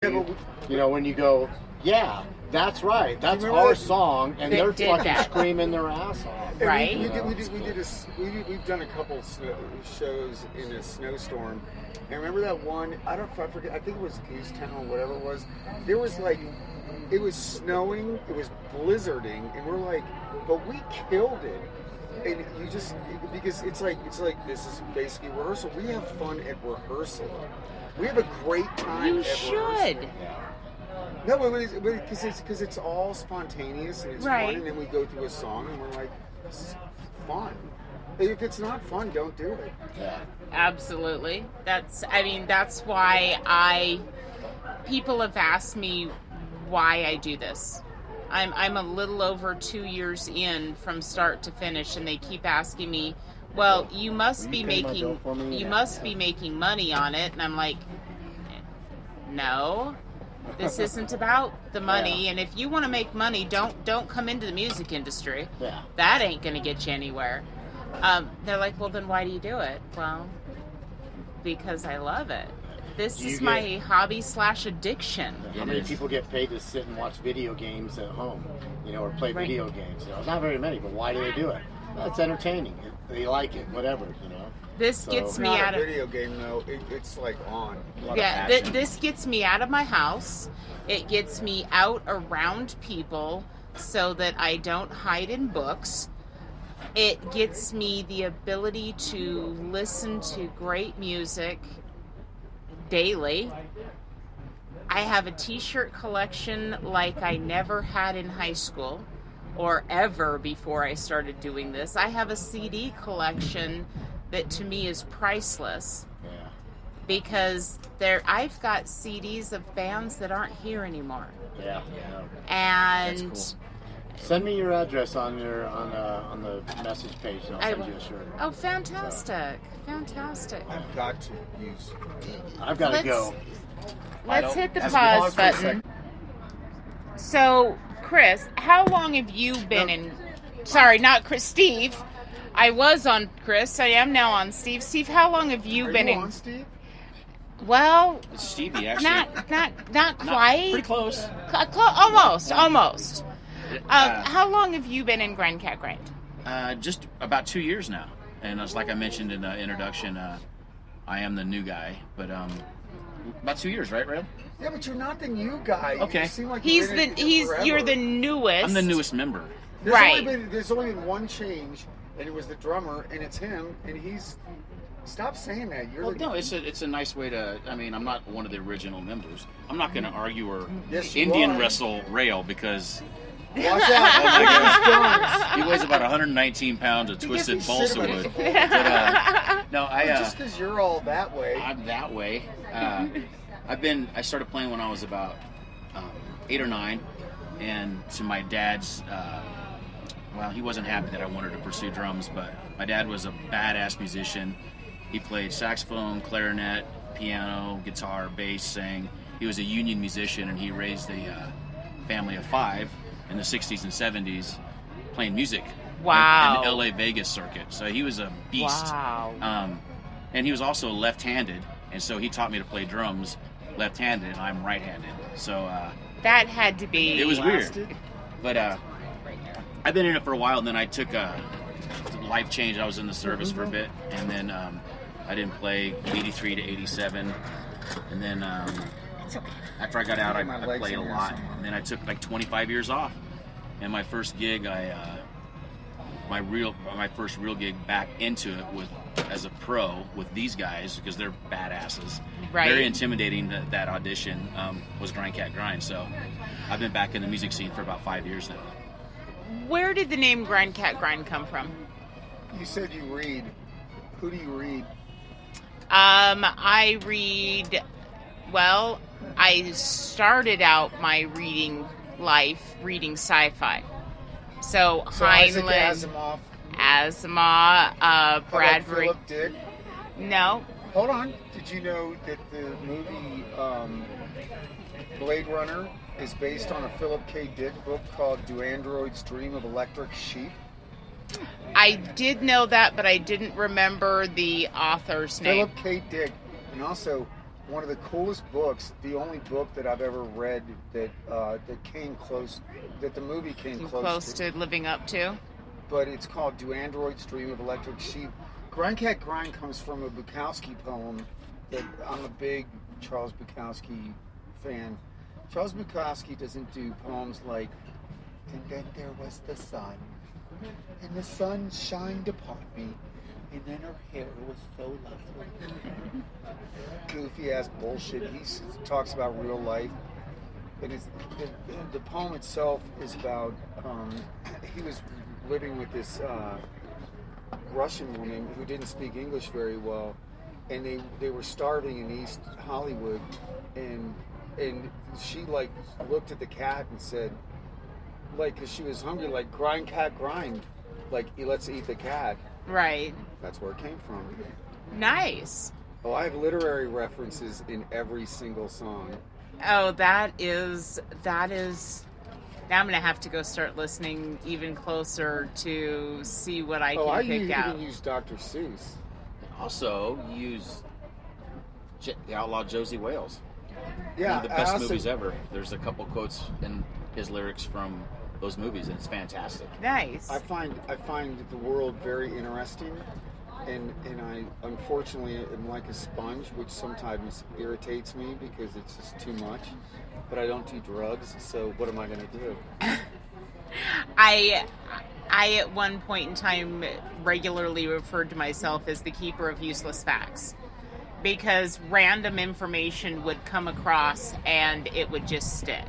You know, when you go, yeah, that's right, that's our song, and they're fucking screaming their ass off. Right. We've done a couple shows in a snowstorm. And remember that one, I forget, I think it was Goosetown or whatever it was. There was it was snowing, it was blizzarding, and we're like, but we killed it. And you just, because it's like this is basically rehearsal. We have fun at rehearsal. We have a great time You at should. rehearsal. No, because it's all spontaneous and it's fun, and then we go through a song and we're like, this is fun. If it's not fun, don't do it. Yeah. Absolutely. That's why people have asked me why I do this. I'm a little over 2 years in from start to finish, and they keep asking me, well, you must be making money on it. And I'm like, no, this isn't about the money. And if you want to make money, don't come into the music industry. Yeah. That ain't going to get you anywhere. They're like, well, then why do you do it? Well, because I love it. This is my hobby/addiction. How many people get paid to sit and watch video games at home, or play video games? Not very many, but why do they do it? Well, it's entertaining. They like it, whatever, This gets me out of video game though. It's like on. This gets me out of my house. It gets me out around people so that I don't hide in books. It gets me the ability to listen to great music daily. I have a t-shirt collection like I never had in high school or ever before I started doing this. I have a CD collection that to me is priceless. Yeah. Because I've got CDs of bands that aren't here anymore. Yeah. And that's cool. Send me your address on the message page, and I'll send you a shirt. Oh, fantastic. Fantastic. I've got to use. I've got to go. Let's hit the pause button. So, Chris, how long have you been in... Sorry, not Chris. Steve. I was on Chris. I am now on Steve. Steve, how long have you been on Steve? Well, it's Stevie, actually. Not quite. Pretty close. Almost. How long have you been in Grind Cat Grind? Just about 2 years now. And as like I mentioned in the introduction, I am the new guy. But about 2 years, right, Red? Yeah, but you're not the new guy. Okay. You seem like you're the newest. I'm the newest member. There's only been one change, and it was the drummer, and it's him, and he's... Stop saying that. No, it's a nice way to... I mean, I'm not one of the original members. I'm not going to argue or wrestle Rail because... Watch out. Oh my gosh. He weighs about 119 pounds of twisted balsa wood. Just because you're all that way. I'm that way. I started playing when I was about 8 or 9, and to my dad's, he wasn't happy that I wanted to pursue drums, but my dad was a badass musician. He played saxophone, clarinet, piano, guitar, bass, sang. He was a union musician, and he raised a family of 5 in the 60s and 70s playing music. Wow. In the LA Vegas circuit. So he was a beast. Wow. And he was also left-handed, and so he taught me to play drums left-handed, and I'm right-handed. So that had to be... It was weird. But I've been in it for a while, and then I took a life change. I was in the service for a bit, and then I didn't play 83 to 87. And then after I got out, I played a lot. And then I took like 25 years off. And my first gig, my first real gig back into it as a pro with these guys, because they're badasses. Right. Very intimidating. That audition was Grind Cat Grind. So I've been back in the music scene for about 5 years now. Where did the name Grind Cat Grind come from? You said you read. Who do you read? I read... Well, I started out my reading life reading sci-fi. So Heinlein, Asimov, Bradbury. Philip Dick? No. Hold on. Did you know that the movie Blade Runner is based on a Philip K. Dick book called Do Androids Dream of Electric Sheep? I did know that, but I didn't remember the author's name. Philip K. Dick. And also, one of the coolest books, the only book that I've ever read that came close, that the movie came Close to living up to. But it's called Do Androids Dream of Electric Sheep? Grindcat Grind comes from a Bukowski poem that I'm a big Charles Bukowski fan. Charles Bukowski doesn't do poems like, and then there was the sun, and the sun shined upon me, and then her hair was so lovely. Goofy ass bullshit. He talks about real life. And the poem itself is about, he was living with this Russian woman who didn't speak English very well, and they were starving in East Hollywood, and she like looked at the cat and said, like, because she was hungry, like, grind cat grind, like, let's eat the cat. Right. That's where it came from. Nice. Oh, I have literary references in every single song. Oh, that is. Now I'm gonna have to go start listening even closer to see what I can pick out. I even use Dr. Seuss. Also, use the Outlaw Josie Wales. Yeah, One of the best movies ever. There's a couple quotes in his lyrics from those movies, and it's fantastic. Nice. I find the world very interesting, and I unfortunately am like a sponge, which sometimes irritates me because it's just too much. But I don't do drugs, so what am I going to do? I at one point in time regularly referred to myself as the keeper of useless facts, because random information would come across and it would just stick.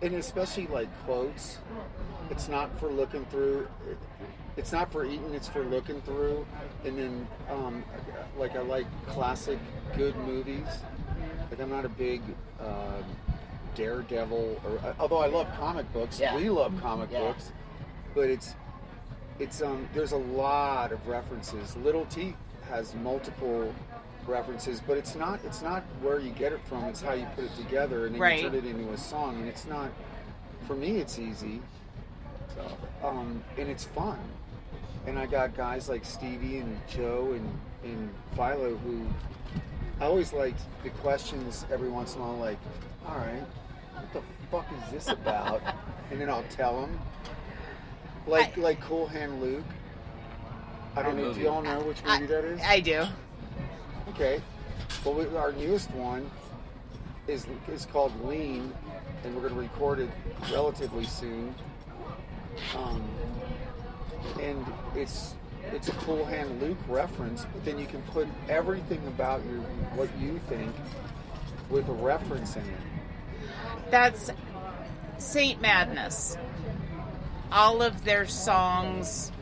And especially like quotes. It's not for looking through. It's not for eating. It's for looking through. And then, like, I like classic good movies. Like, I'm not a big Daredevil, or although I love comic books. Yeah. We love comic books, but it's there's a lot of references. Little Teeth has multiple references, but it's not where you get it from. It's how you put it together, and then Right. you turn it into a song. And it's not, for me, it's easy. And it's fun. And I got guys like Stevie and Joe and Philo who I always liked the questions every once in a while, like, all right, what the fuck is this about? And then I'll tell them. Like Cool Hand Luke. I don't know, do y'all know which movie that is? I do. Okay. Well, our newest one is called Lean, and we're going to record it relatively soon. And it's a Cool Hand Luke reference, but then you can put everything about what you think with a reference in it. That's Saint Madness. All of their songs,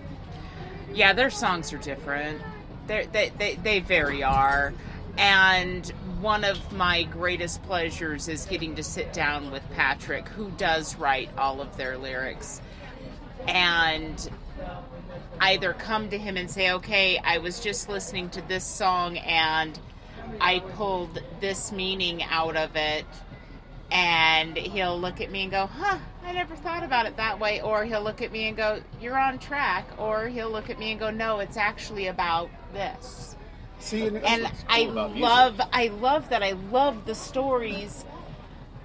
their songs are different. They very are. And one of my greatest pleasures is getting to sit down with Patrick, who does write all of their lyrics, and either come to him and say, okay, I was just listening to this song and I pulled this meaning out of it, and he'll look at me and go, I never thought about it that way. Or he'll look at me and go, you're on track. Or he'll look at me and go, no, it's actually about this. See, and I love that. I love the stories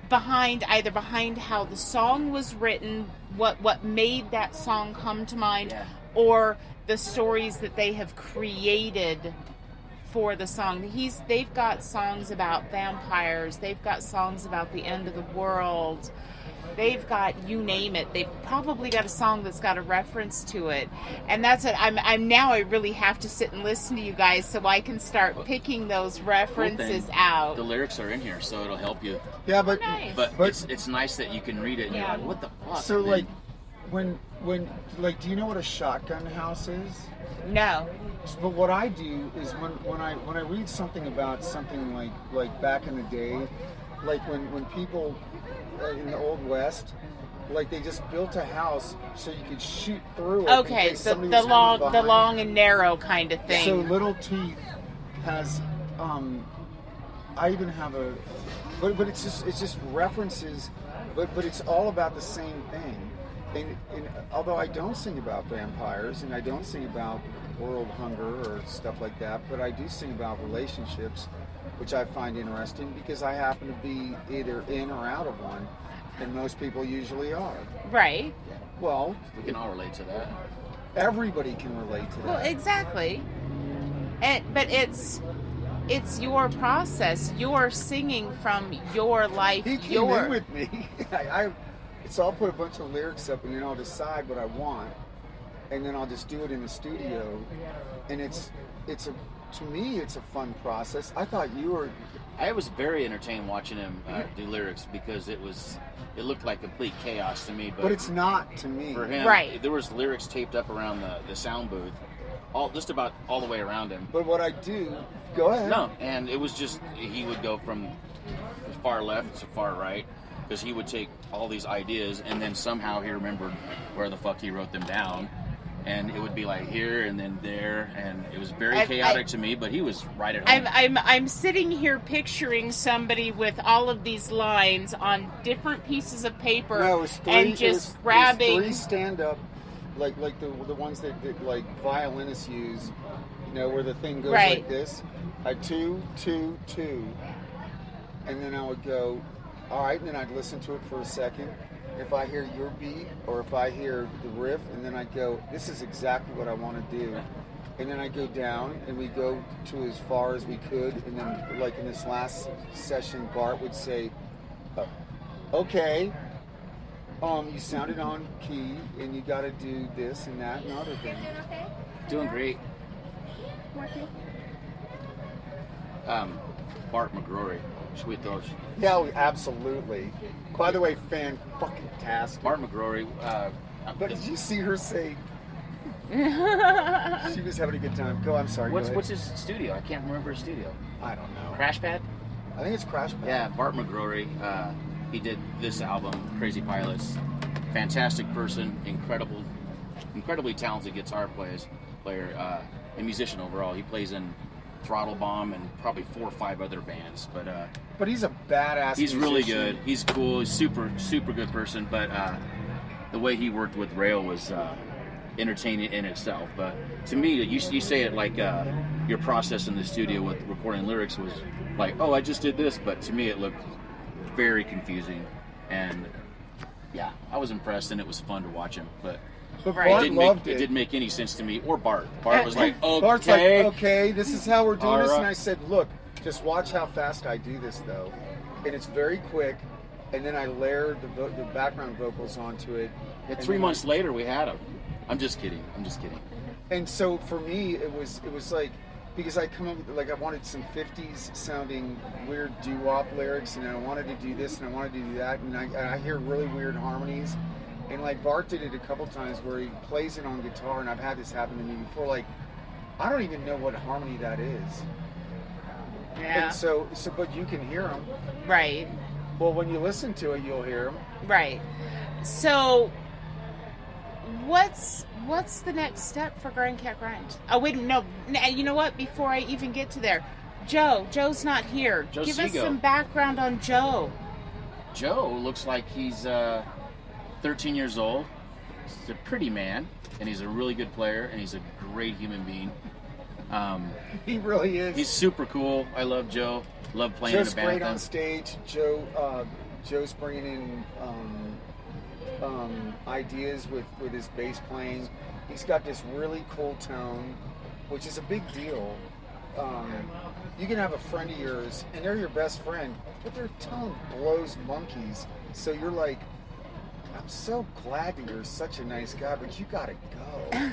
behind how the song was written, what made that song come to mind, or the stories that they have created for the song. They've got songs about vampires. They've got songs about the end of the world. They've got, you name it. They've probably got a song that's got a reference to it. And that's it. I'm now I really have to sit and listen to you guys so I can start picking those references out. The lyrics are in here, so it'll help you. Yeah, but Nice. But it's nice that you can read it and you're like, what the fuck? so And like then- when do you know what a shotgun house is? No. But what I do is when I read something about something like back in the day, like when people in the Old West, like they just built a house so you could shoot through it. in Okay, case so somebody the was coming long behind. and narrow kind of thing. So Little Teeth has, I even have a, but it's just references, but it's all about the same thing. And although I don't sing about vampires and I don't sing about world hunger or stuff like that, but I do sing about relationships which I find interesting because I happen to be either in or out of one, and most people usually are. Right. Well, We can all relate to that. everybody can relate to that. Well, exactly. But it's your process. You're singing from your life. He came in with me. So I'll put a bunch of lyrics up, and then I'll decide what I want, and then I'll just do it in the studio. And to me, it's a fun process. I thought you were. I was very entertained watching him do lyrics because it looked like complete chaos to me. But it's not to me. For him, Right. there was lyrics taped up around the sound booth, just about all the way around him. But what I do, go ahead. No, and it was just he would go from far left to far right because he would take all these ideas and then somehow he remembered where the fuck he wrote them down, and it would be like here and then there, and it was very chaotic to me. But he was right at home. I'm sitting here picturing somebody with all of these lines on different pieces of paper No, it was three, and just grabbing. It was 3 stand-up, like the ones that like violinists use, where the thing goes Right. like this. I 2, 2, 2, and then I would go, all right, and then I'd listen to it for a second. If I hear your beat or if I hear the riff, and then I'd go, this is exactly what I want to do. And then I'd go down, and we go to as far as we could, and then like in this last session, Bart would say, okay, you sounded on key, and you got to do this and that and other thing. Doing great. Bart McGrory. Should we throw? Yeah, absolutely. By the way, fan-fucking-tastic. Bart McGrory. But did you see her say she was having a good time? I'm sorry. go ahead. What's his studio? I can't remember his studio. I don't know. Crash Pad? I think it's Crash Pad. Yeah, Bart McGrory. He did this album, Crazy Pilots. Fantastic person, incredibly talented guitar player, and musician overall. He plays in Throttle Bomb and probably 4 or 5 other bands. But he's a badass. He's musician. really good. He's cool. He's super good person. But the way he worked with Rail was entertaining in itself. But to me, you say it like your process in the studio with recording lyrics was like, oh, I just did this. But to me, it looked very confusing. And yeah, I was impressed, and it was fun to watch him. But Bart it didn't make any sense to me or Bart. Bart was like, okay. Bart's like, okay, this is how we're doing All this. right. And I said, look, just watch how fast I do this, though. And it's very quick. And then I layered the background vocals onto it. And And 3 then months later, we had him. I'm just kidding. And so for me, it was like, because I come up with, like, I wanted some 50s sounding weird doo-wop lyrics, and I wanted to do this and I wanted to do that, and I hear really weird harmonies. And like Bart did it a couple times where he plays it on guitar, and I've had this happen to me before. Like, I don't even know what harmony that is. Yeah. And so, but you can hear them. Right. Well, when you listen to it, you'll hear them. Right. So, what's the next step for Grind Cat Grind? Oh wait, no. You know what? Before I even get to there, Joe's not here. Joe Give us Seago. some background on Joe. Joe looks like he's 13 years old. He's a pretty man, and he's a really good player, and he's a great human being. He really is. He's super cool. I love Joe. Love playing Joe's in a band great with on him. stage. Joe's bringing in ideas with his bass playing. He's got this really cool tone, which is a big deal. You can have a friend of yours, and they're your best friend, but their tone blows monkeys. So you're like, I'm so glad that you're such a nice guy, but you gotta go.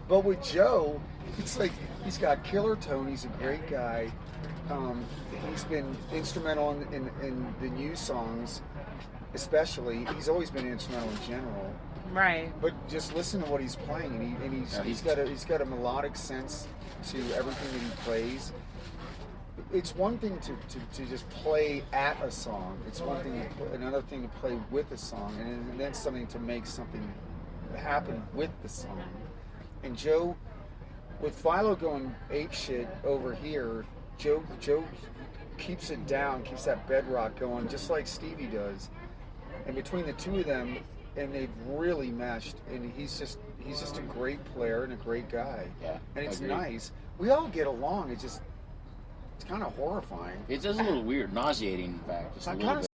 But with Joe, it's like he's got killer tone. He's a great guy. He's been instrumental in the new songs, especially. He's always been instrumental in general. Right. But just listen to what he's playing, and he's got a melodic sense to everything that he plays. It's one thing to just play at a song. It's one thing, another thing to play with a song, and then something to make something happen with the song. And Joe, with Philo going ape shit over here, Joe keeps it down, keeps that bedrock going, just like Stevie does. And between the two of them, and they've really meshed. And he's just a great player and a great guy. Yeah, and it's I agree. nice. We all get along. It's just It's kind of horrifying. It's just a little weird, nauseating, in fact. Just a I little kind bit.